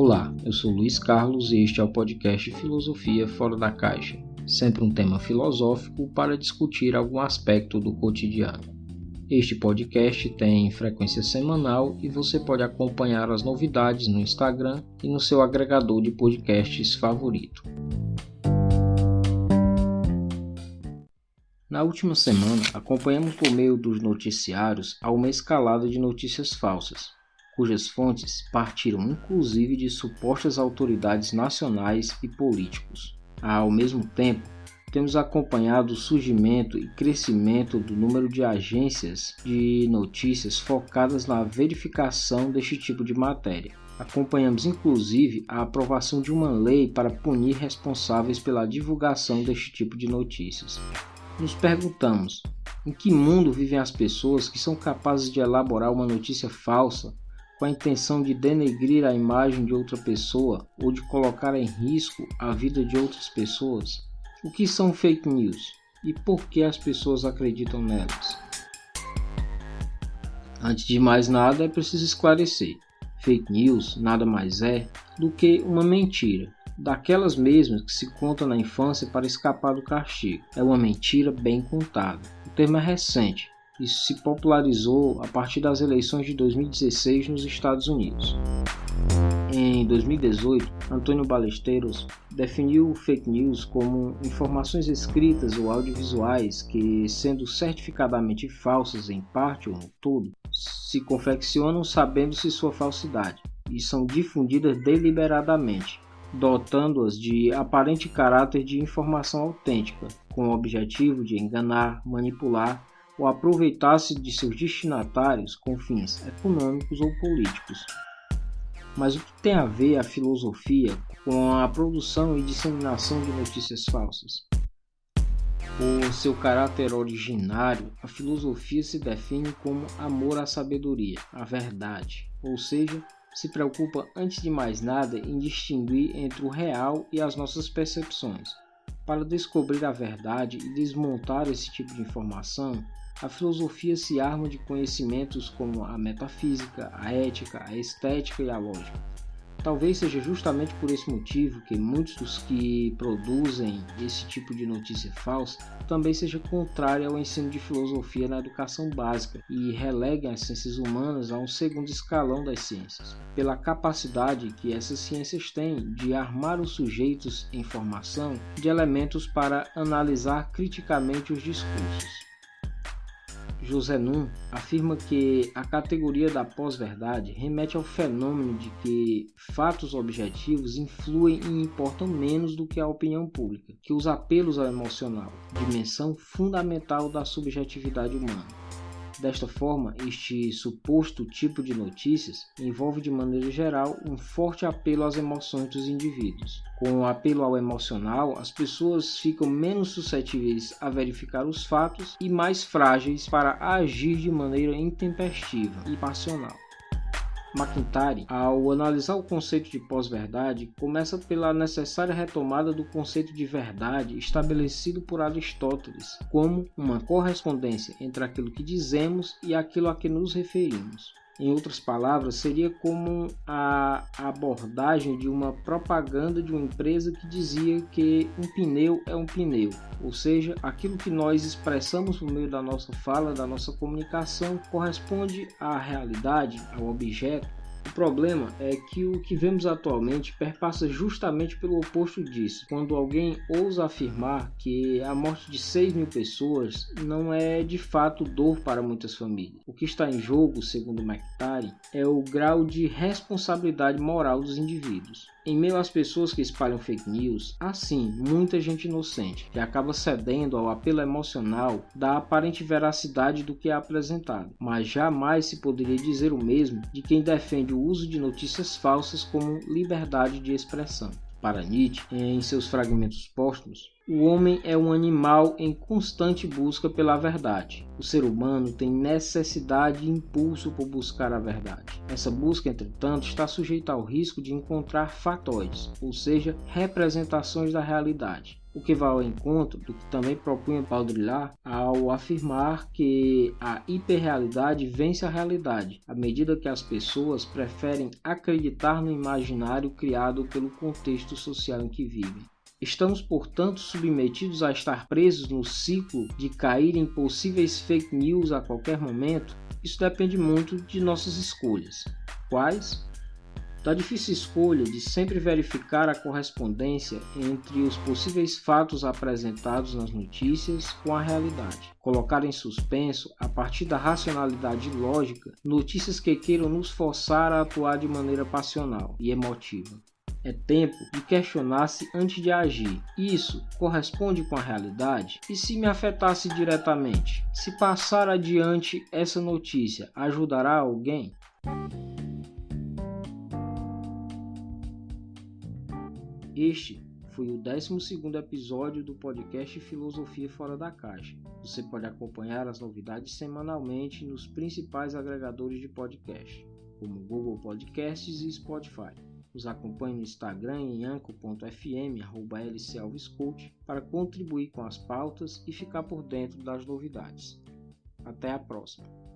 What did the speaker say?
Olá, eu sou Luiz Carlos e este é o podcast Filosofia Fora da Caixa, sempre um tema filosófico para discutir algum aspecto do cotidiano. Este podcast tem frequência semanal e você pode acompanhar as novidades no Instagram e no seu agregador de podcasts favorito. Na última semana, acompanhamos por meio dos noticiários a uma escalada de notícias falsas, cujas fontes partiram inclusive de supostas autoridades nacionais e políticos. Ao mesmo tempo, temos acompanhado o surgimento e crescimento do número de agências de notícias focadas na verificação deste tipo de matéria. Acompanhamos inclusive a aprovação de uma lei para punir responsáveis pela divulgação deste tipo de notícias. Nos perguntamos, em que mundo vivem as pessoas que são capazes de elaborar uma notícia falsa com a intenção de denegrir a imagem de outra pessoa ou de colocar em risco a vida de outras pessoas? O que são fake news e por que as pessoas acreditam nelas? Antes de mais nada, é preciso esclarecer. Fake news nada mais é do que uma mentira, daquelas mesmas que se conta na infância para escapar do castigo. É uma mentira bem contada. O termo é recente. Isso se popularizou a partir das eleições de 2016 nos Estados Unidos. Em 2018, Antônio Ballesteros definiu fake news como informações escritas ou audiovisuais que, sendo certificadamente falsas em parte ou no todo, se confeccionam sabendo-se sua falsidade e são difundidas deliberadamente, dotando-as de aparente caráter de informação autêntica, com o objetivo de enganar, manipular ou aproveitar-se de seus destinatários com fins econômicos ou políticos. Mas o que tem a ver a filosofia com a produção e disseminação de notícias falsas? Por seu caráter originário, a filosofia se define como amor à sabedoria, à verdade, ou seja, se preocupa antes de mais nada em distinguir entre o real e as nossas percepções. Para descobrir a verdade e desmontar esse tipo de informação, a filosofia se arma de conhecimentos como a metafísica, a ética, a estética e a lógica. Talvez seja justamente por esse motivo que muitos dos que produzem esse tipo de notícia falsa também seja contrário ao ensino de filosofia na educação básica e releguem as ciências humanas a um segundo escalão das ciências, pela capacidade que essas ciências têm de armar os sujeitos em formação de elementos para analisar criticamente os discursos. José Nunes afirma que a categoria da pós-verdade remete ao fenômeno de que fatos objetivos influem e importam menos do que a opinião pública, que os apelos ao emocional, dimensão fundamental da subjetividade humana. Desta forma, este suposto tipo de notícias envolve de maneira geral um forte apelo às emoções dos indivíduos. Com o apelo ao emocional, as pessoas ficam menos suscetíveis a verificar os fatos e mais frágeis para agir de maneira intempestiva e passional. McIntyre, ao analisar o conceito de pós-verdade, começa pela necessária retomada do conceito de verdade estabelecido por Aristóteles como uma correspondência entre aquilo que dizemos e aquilo a que nos referimos. Em outras palavras, seria como a abordagem de uma propaganda de uma empresa que dizia que um pneu é um pneu, ou seja, aquilo que nós expressamos por meio da nossa fala, da nossa comunicação, corresponde à realidade, ao objeto. O problema é que o que vemos atualmente perpassa justamente pelo oposto disso, quando alguém ousa afirmar que a morte de 6.000 pessoas não é de fato dor para muitas famílias. O que está em jogo, segundo McIntyre, é o grau de responsabilidade moral dos indivíduos. Em meio às pessoas que espalham fake news, há sim muita gente inocente que acaba cedendo ao apelo emocional da aparente veracidade do que é apresentado, mas jamais se poderia dizer o mesmo de quem defende o uso de notícias falsas como liberdade de expressão. Para Nietzsche, em seus fragmentos póstumos, O homem é um animal em constante busca pela verdade. O ser humano tem necessidade e impulso por buscar a verdade. Essa busca, entretanto, está sujeita ao risco de encontrar fatóides, ou seja, representações da realidade, o que vai ao encontro do que também propunha Baudrillard ao afirmar que a hiperrealidade vence a realidade, à medida que as pessoas preferem acreditar no imaginário criado pelo contexto social em que vivem. Estamos, portanto, submetidos a estar presos no ciclo de cair em possíveis fake news a qualquer momento? Isso depende muito de nossas escolhas. Quais? Da difícil escolha de sempre verificar a correspondência entre os possíveis fatos apresentados nas notícias com a realidade. Colocar em suspenso, a partir da racionalidade lógica, notícias que queiram nos forçar a atuar de maneira passional e emotiva. É tempo de questionar-se antes de agir. Isso corresponde com a realidade? E se me afetasse diretamente? Se passar adiante essa notícia, ajudará alguém? Este foi o 12º episódio do podcast Filosofia Fora da Caixa. Você pode acompanhar as novidades semanalmente nos principais agregadores de podcast, como Google Podcasts e Spotify. Nos acompanhe no Instagram em anchor.fm @lcelviscoach para contribuir com as pautas e ficar por dentro das novidades. Até a próxima!